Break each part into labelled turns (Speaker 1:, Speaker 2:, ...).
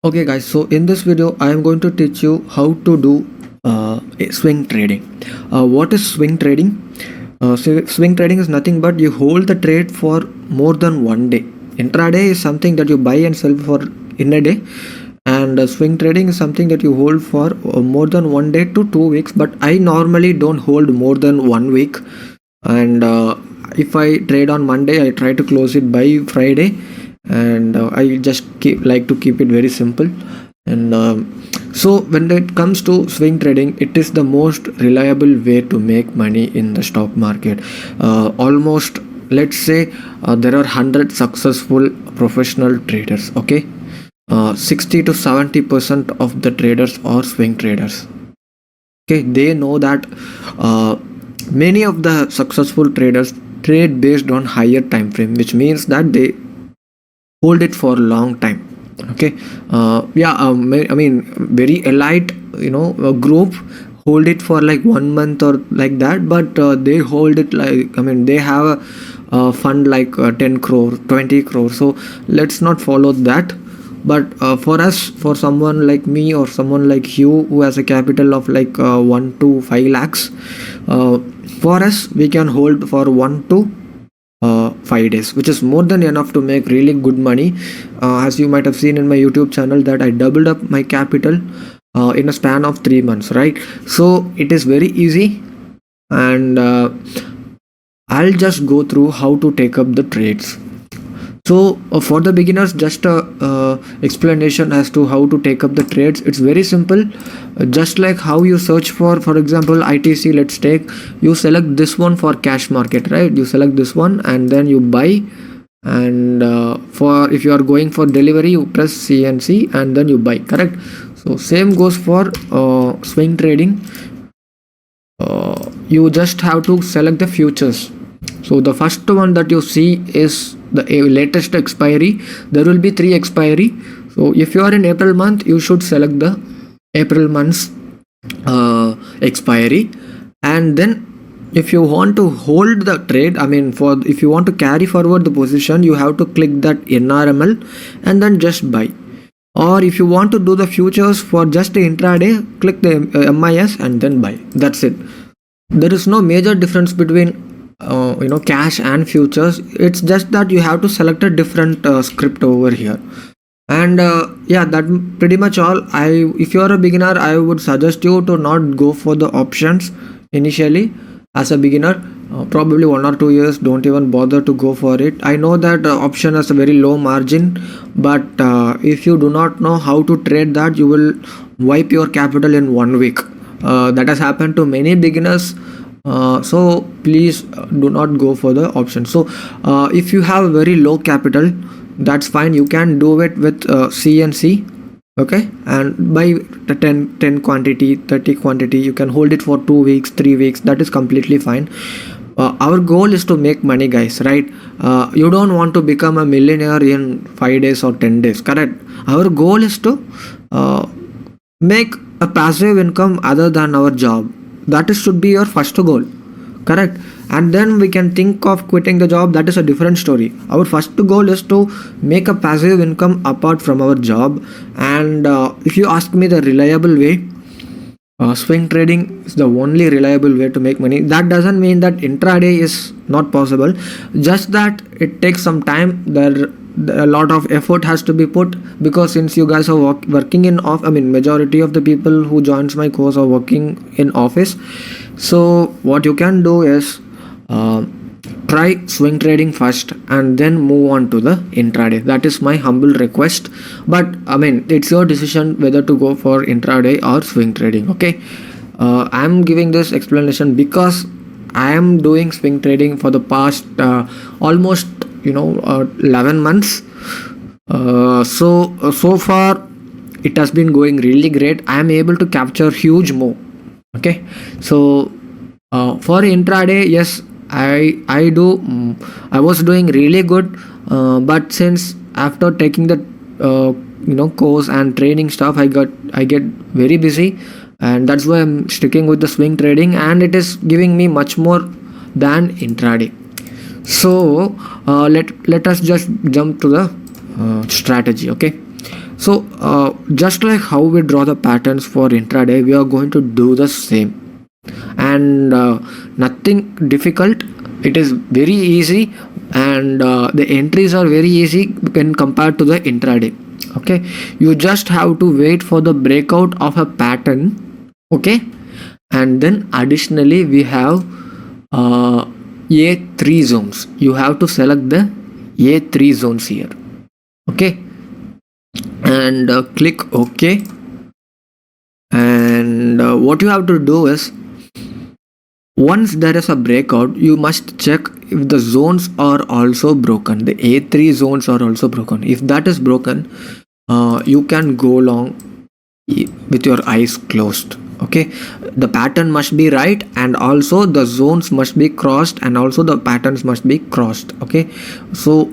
Speaker 1: Okay guys, so in this video I am going to teach you how to do swing trading. What is swing trading? So swing trading is nothing but you hold the trade for more than one day. Intraday is something that you buy and sell for in a day, and swing trading is something that you hold for more than 1 day to 2 weeks. But I normally don't hold more than 1 week, and if I trade on Monday, I try to close it by Friday, and I just like to keep it very simple. And so when it comes to swing trading, it is the most reliable way to make money in the stock market. Almost, let's say, there are 100 successful professional traders. Okay, 60 to 70% of the traders are swing traders. Okay, they know that many of the successful traders trade based on higher time frame, which means that they hold it for a long time. Okay, I mean, very elite, group hold it for like 1 month or like that, but they hold it like, I mean, they have a fund like 10 crore, 20 crore. So let's not follow that. But for us, for someone like me or someone like you who has a capital of like 1 to 5 lakhs, for us we can hold for 1 to 5 days, which is more than enough to make really good money. As you might have seen in my YouTube channel, that I doubled up my capital in a span of 3 months, right? So it is very easy, and I'll just go through how to take up the trades. So for the beginners, just a explanation as to how to take up the trades. It's very simple. Just like how you search for example, ITC. Let's take, you select this one for cash market, right? You select this one and then you buy. And for if you are going for delivery, you press CNC and then you buy. Correct. So same goes for swing trading. You just have to select the futures. So the first one that you see is the latest expiry. There will be 3 expiry. So if you are in April month, you should select the April month's expiry. And then if you want to hold the trade, I mean, if you want to carry forward the position, you have to click that NRML and then just buy. Or if you want to do the futures for just the intraday, click the MIS and then buy. That's it. There is no major difference between cash and futures. It's just that you have to select a different script over here. And that pretty much all. If you are a beginner, I would suggest you to not go for the options initially. As a beginner, probably 1 or 2 years, don't even bother to go for it. I know that option has a very low margin, but if you do not know how to trade that, you will wipe your capital in 1 week. That has happened to many beginners. So please do not go for the option. So if you have very low capital, that's fine. You can do it with CNC. Okay, and by the 10 quantity, 30 quantity, you can hold it for 2 weeks, 3 weeks. That is completely fine. Our goal is to make money, guys, right? You don't want to become a millionaire in 5 days or 10 days. Correct. Our goal is to make a passive income other than our job. That should be your first goal. Correct. And then we can think of quitting the job. That is a different story. Our first goal is to make a passive income apart from our job. And if you ask me the reliable way, swing trading is the only reliable way to make money. That doesn't mean that intraday is not possible, just that it takes some time. A lot of effort has to be put, because since you guys are working in majority of the people who joins my course are working in office. So what you can do is try swing trading first and then move on to the intraday. That is my humble request. But I mean, it's your decision whether to go for intraday or swing trading. Okay, I'm giving this explanation because I am doing swing trading for the past almost 11 months. So far it has been going really great. I am able to capture huge move. Okay, so for intraday, yes, I was doing really good, but since after taking the course and training stuff, I get very busy, and that's why I'm sticking with the swing trading, and it is giving me much more than intraday. So let us just jump to the strategy. Okay, So just like how we draw the patterns for intraday, we are going to do the same, and nothing difficult. It is very easy, and the entries are very easy when compared to the intraday. Okay, you just have to wait for the breakout of a pattern. Okay, and then additionally we have A3 zones. You have to select the A3 zones here. Okay, and click OK. And what you have to do is, once there is a breakout, you must check if the zones are also broken. The A3 zones are also broken. If that is broken, you can go long with your eyes closed. Okay, the pattern must be right, and also the zones must be crossed, and also the patterns must be crossed. Okay, so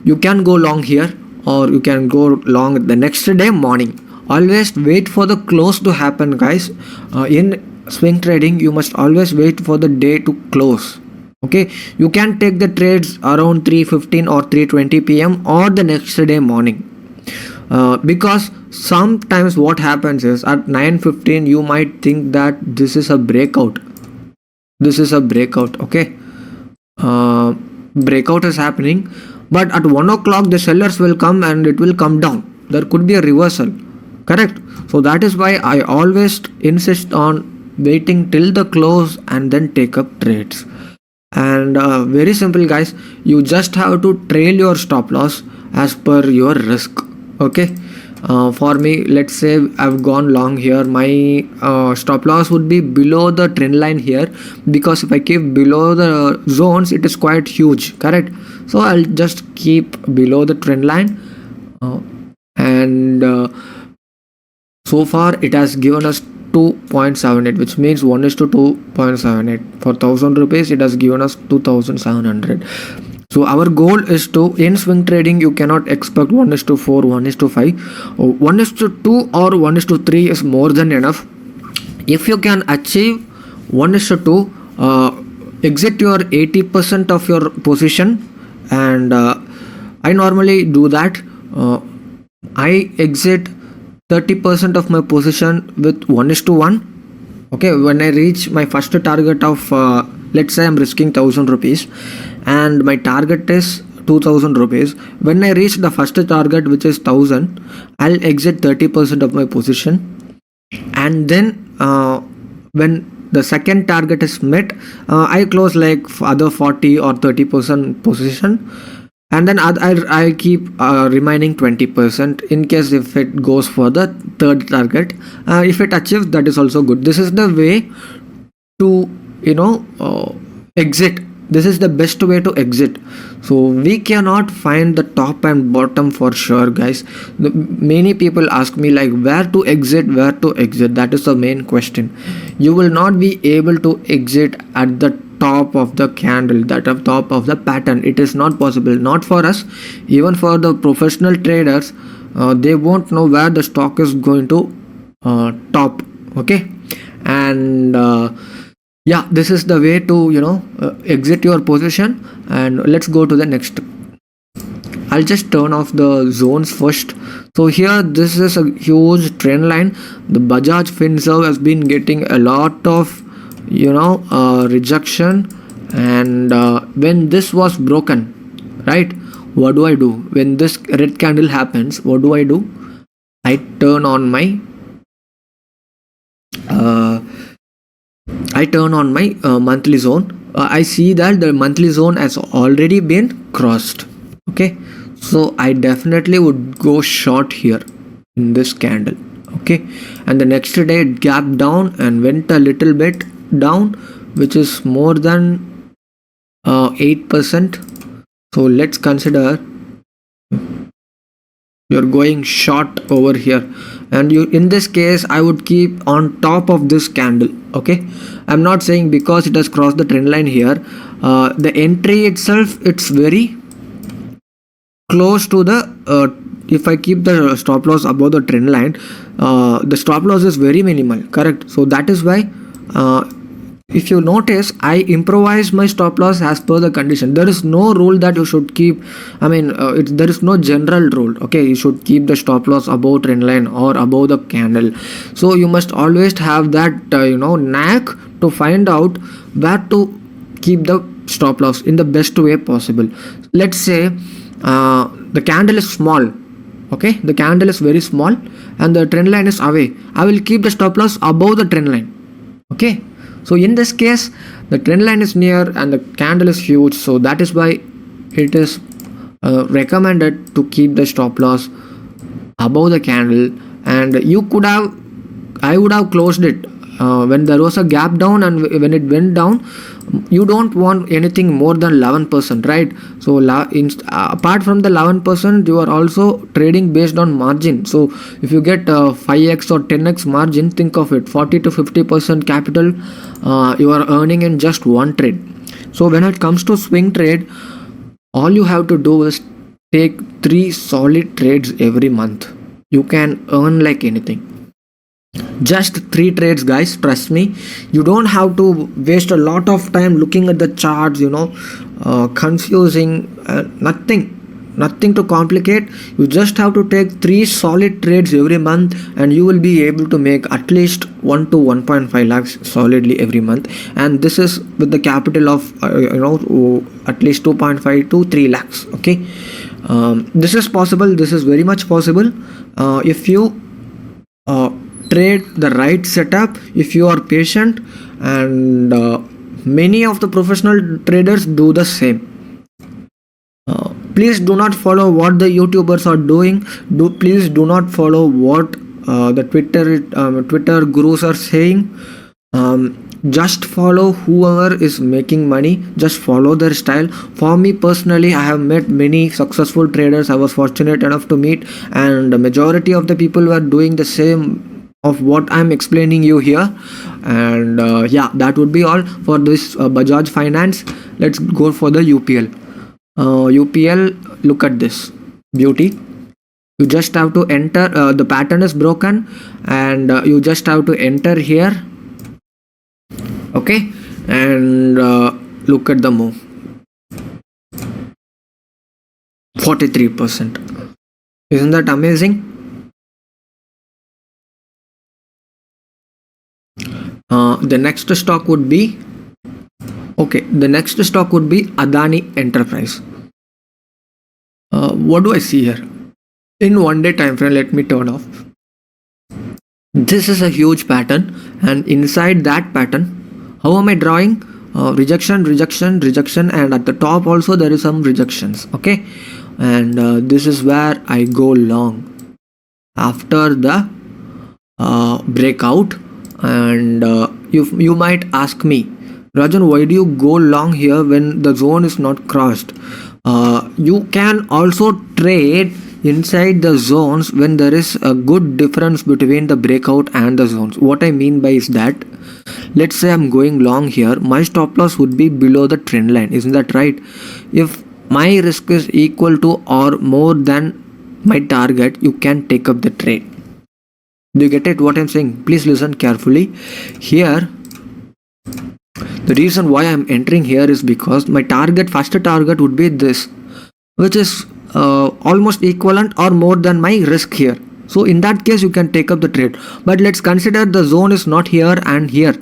Speaker 1: you can go long here, or you can go long the next day morning. Always wait for the close to happen, guys. In swing trading, you must always wait for the day to close. Okay, you can take the trades around 3:15 or 3:20 p.m. or the next day morning. Because sometimes what happens is at 9:15 you might think that this is a breakout. Okay, breakout is happening, but at 1 o'clock the sellers will come and it will come down. There could be a reversal, correct? So that is why I always insist on waiting till the close and then take up trades. And very simple, guys. You just have to trail your stop loss as per your risk. Okay, for me, let's say I've gone long here. My stop loss would be below the trend line here, because if I keep below the zones, it is quite huge, correct? So I'll just keep below the trend line, and so far it has given us 2.78, which means 1:2.78. For 1000 rupees it has given us 2700. So our goal is to, in swing trading, you cannot expect 1:4, 1:5. 1:2 or 1:3 is more than enough. If you can achieve 1:2, exit your 80% of your position, and I normally do that. I exit 30% of my position with 1:1. Okay, when I reach my first target of let's say I'm risking 1000 rupees and my target is 2000 rupees. When I reach the first target, which is 1000, I'll exit 30% of my position, and then when the second target is met, I close like other 40 or 30% position, and then I keep remaining 20% in case if it goes for the third target. If it achieves, that is also good. This is the way to exit. This is the best way to exit. So we cannot find the top and bottom for sure, guys. Many people ask me like where to exit. That is the main question. You will not be able to exit at the top of the candle, that of top of the pattern. It is not possible, not for us, even for the professional traders. They won't know where the stock is going to top. Okay, and yeah, this is the way to exit your position. And let's go to the next. I'll just turn off the zones first. So here, this is a huge trend line. The Bajaj Finserv has been getting a lot of rejection, and when this was broken, right, what do I do? When this red candle happens, what do? I turn on my monthly zone. I see that the monthly zone has already been crossed. Okay, so I definitely would go short here in this candle. Okay, and the next day it gapped down and went a little bit down, which is more than 8%. So let's consider you're going short over here, and you, in this case, I would keep on top of this candle. Okay, I'm not saying because it has crossed the trend line here, the entry itself, it's very close to the if I keep the stop loss above the trend line, the stop loss is very minimal, correct? So that is why if you notice, I improvise my stop loss as per the condition. There is no rule that you should keep. I mean, there is no general rule. Okay, you should keep the stop loss above trend line or above the candle. So you must always have that knack to find out where to keep the stop loss in the best way possible. Let's say the candle is small. Okay, the candle is very small and the trend line is away. I will keep the stop loss above the trend line. Okay, so in this case the trend line is near and the candle is huge, so that is why it is recommended to keep the stop loss above the candle. And I would have closed it when there was a gap down, and when it went down, you don't want anything more than 11%, right? So apart from the 11%, you are also trading based on margin. So if you get 5x or 10x margin, think of it, 40 to 50% capital you are earning in just one trade. So when it comes to swing trade, all you have to do is take 3 solid trades every month. You can earn like anything. Just 3 trades, guys, trust me. You don't have to waste a lot of time looking at the charts, confusing. Nothing to complicate. You just have to take 3 solid trades every month and you will be able to make at least 1 to 1.5 lakhs solidly every month. And this is with the capital of at least 2.5 to 3 lakhs. Okay, this is possible. This is very much possible if you trade the right setup, if you are patient, and many of the professional traders do the same. Please do not follow what the YouTubers are doing. Please do not follow what the Twitter gurus are saying. Just follow whoever is making money. Just follow their style. For me personally, I have met many successful traders I was fortunate enough to meet, and the majority of the people were doing the same of what I'm explaining you here. And yeah, that would be all for this Bajaj Finance. Let's go for the UPL. UPL, look at this beauty. You just have to enter, the pattern is broken, and you just have to enter here. Okay, and look at the move, 43%. Isn't that amazing? The next stock would be Adani Enterprise. What do I see here? In 1 day time frame, let me turn off. This is a huge pattern, and inside that pattern, how am I drawing? Rejection, and at the top also there is some rejections. Okay, and this is where I go long after the breakout. And you might ask me, Rajan, why do you go long here when the zone is not crossed? You can also trade inside the zones when there is a good difference between the breakout and the zones. What I mean by is that, let's say I'm going long here, my stop loss would be below the trend line. Isn't that right? If my risk is equal to or more than my target, you can take up the trade. Do you get it what I'm saying? Please listen carefully. Here, the reason why I'm entering here is because my first target would be this, which is almost equivalent or more than my risk here. So in that case, you can take up the trade. But let's consider the zone is not here and here.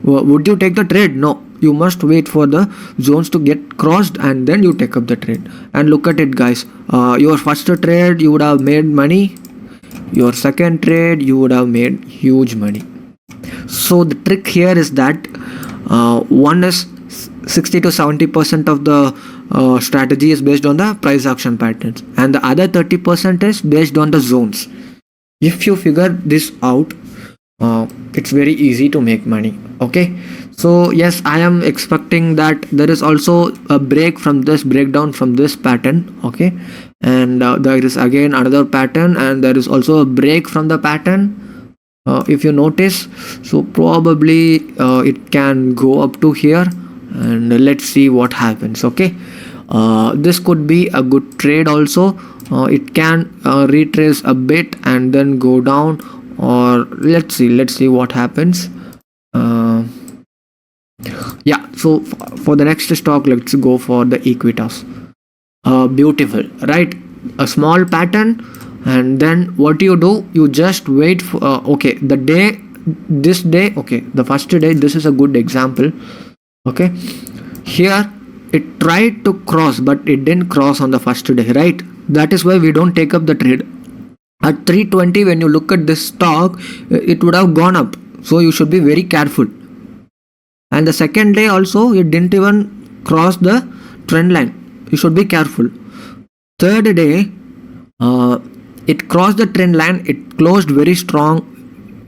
Speaker 1: Would you take the trade? No. You must wait for the zones to get crossed and then you take up the trade. And look at it, guys. Your first trade, you would have made money. Your second trade, you would have made huge money. So the trick here is that one is 60 to 70% of the strategy is based on the price action patterns, and the other 30% is based on the zones. If you figure this out, it's very easy to make money. Okay, so yes, I am expecting that there is also a breakdown from this pattern. Okay, and there is again another pattern, and there is also a break from the pattern. If you notice, so probably it can go up to here, and let's see what happens. Okay, this could be a good trade also. It can retrace a bit and then go down, or let's see what happens. Yeah, so for the next stock, let's go for the Equitas. Beautiful, right? A small pattern, and then what you do, you just wait for okay, this day, okay, the first day, this is a good example. Okay, here it tried to cross, but it didn't cross on the first day, right? That is why we don't take up the trade. At 320, when you look at this stock, it would have gone up, so you should be very careful. And the second day also, it didn't even cross the trend line, you should be careful. Third day, it crossed the trend line, it closed very strong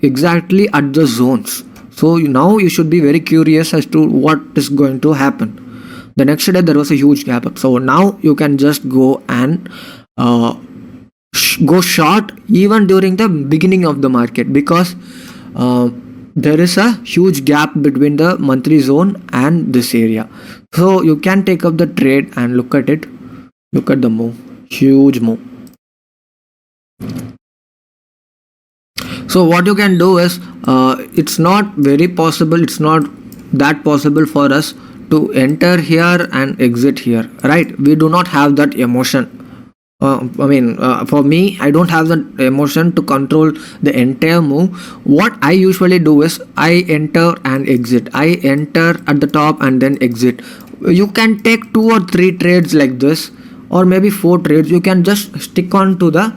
Speaker 1: exactly at the zones. So now you should be very curious as to what is going to happen. The next day there was a huge gap up, so now you can just go and go short even during the beginning of the market, because there is a huge gap between the monthly zone and this area. So you can take up the trade and look at it. Look at the move, huge move. So what you can do is, it's not very possible, it's not that possible for us to enter here and exit here, right? We do not have that emotion. For me, I don't have the emotion to control the entire move. What I usually do is, I enter and exit. I enter at the top and then exit. You can take 2 or 3 trades like this, or maybe 4 trades. You can just stick on to the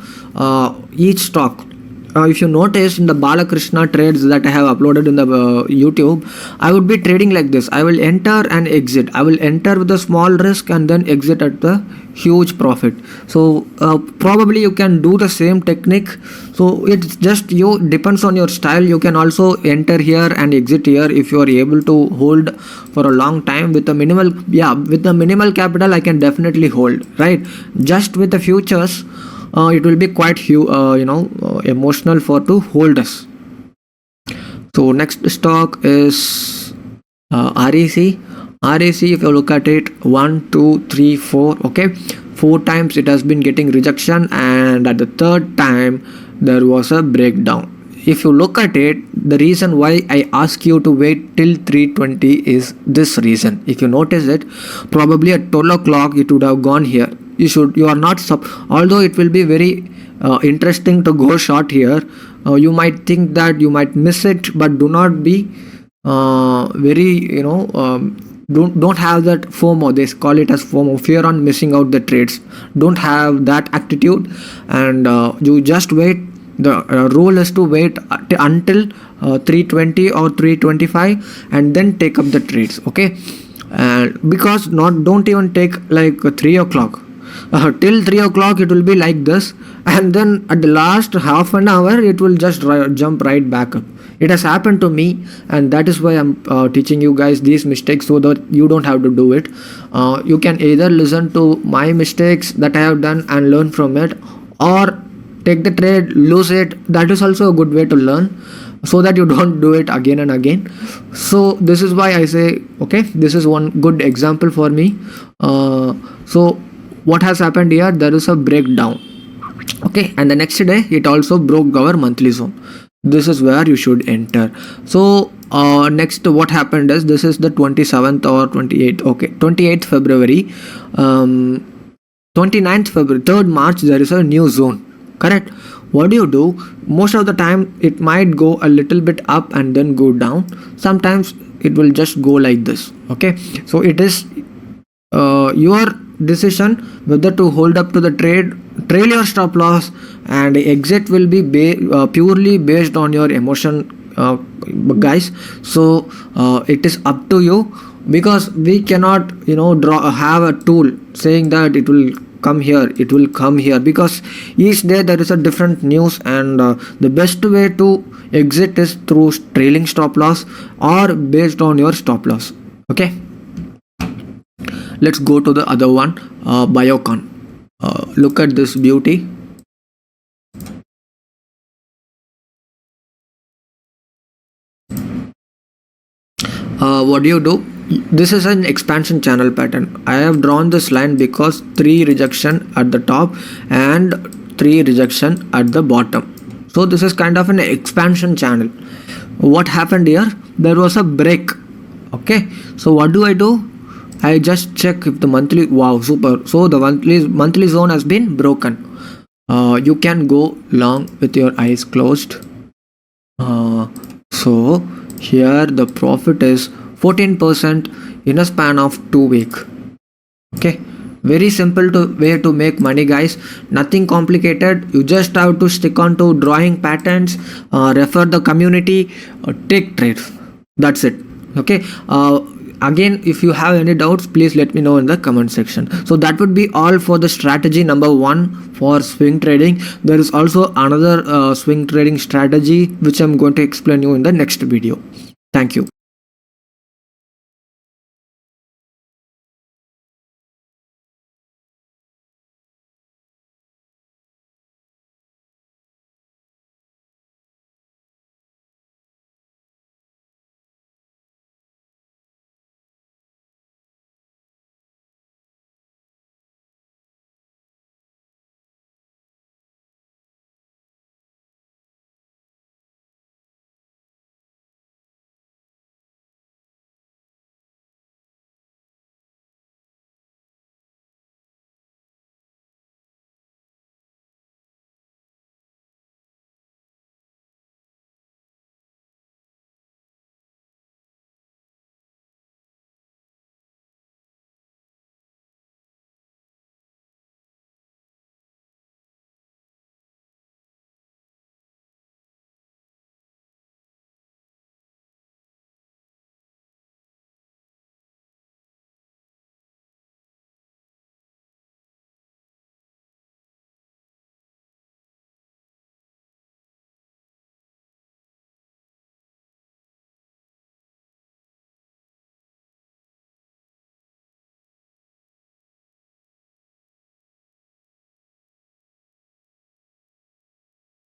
Speaker 1: each stock. If you notice in the Balakrishna trades that I have uploaded in the YouTube, I would be trading like this. I will enter and exit. I will enter with a small risk and then exit at the huge profit. So probably you can do the same technique. So it's just you, depends on your style. You can also enter here and exit here if you are able to hold for a long time with a minimal. Yeah, with the minimal capital I can definitely hold, right? Just with the futures, it will be quite emotional for to hold us. So next stock is REC. REC, if you look at it, 1 2 3 4, okay, 4 times it has been getting rejection, and at the third time there was a breakdown. If you look at it, the reason why I ask you to wait till 320 is this reason. If you notice it, probably at 12 o'clock it would have gone here. You are not although it will be very interesting to go short here, you might think that you might miss it, but do not be very don't have that FOMO. They call it as FOMO, fear on missing out the trades. Don't have that attitude, and you just wait. The rule is to wait until 320 or 325 and then take up the trades, okay? Because don't even take like 3 o'clock. Till 3 o'clock it will be like this, and then at the last half an hour it will just jump right back up. It has happened to me, and that is why I'm teaching you guys these mistakes, so that you don't have to do it. You can either listen to my mistakes that I have done and learn from it, or take the trade, lose it. That is also a good way to learn, so that you don't do it again and again. So this is why I say, okay, this is one good example for me. So what has happened here, there is a breakdown, okay, and the next day it also broke our monthly zone. This is where you should enter. So next what happened is, this is the 27th or 28th, okay, 28th February, 29th February, 3rd March, there is a new zone, correct? What do you do? Most of the time it might go a little bit up and then go down. Sometimes it will just go like this, okay? So it is your decision whether to hold up to the trade, trail your stop loss, and exit will be purely based on your emotion, guys. So it is up to you, because we cannot have a tool saying that it will come here, it will come here, because each day there is a different news, and the best way to exit is through trailing stop loss or based on your stop loss, okay? Let's go to the other one, Biocon. Look at this beauty. What do? This is an expansion channel pattern. I have drawn this line because 3 rejection at the top and 3 rejection at the bottom. So this is kind of an expansion channel. What happened here? There was a break, Okay, so what do? I just check if the monthly, wow, super, so the monthly zone has been broken. You can go long with your eyes closed. So here the profit is 14% in a span of 2 weeks. Okay, very simple way to make money, guys. Nothing complicated. You just have to stick on to drawing patterns, refer the community, take trades. That's it. Okay, again, if you have any doubts, please let me know in the comment section. So that would be all for the strategy number 1 for swing trading. There is also another swing trading strategy which I'm going to explain you in the next video. Thank you.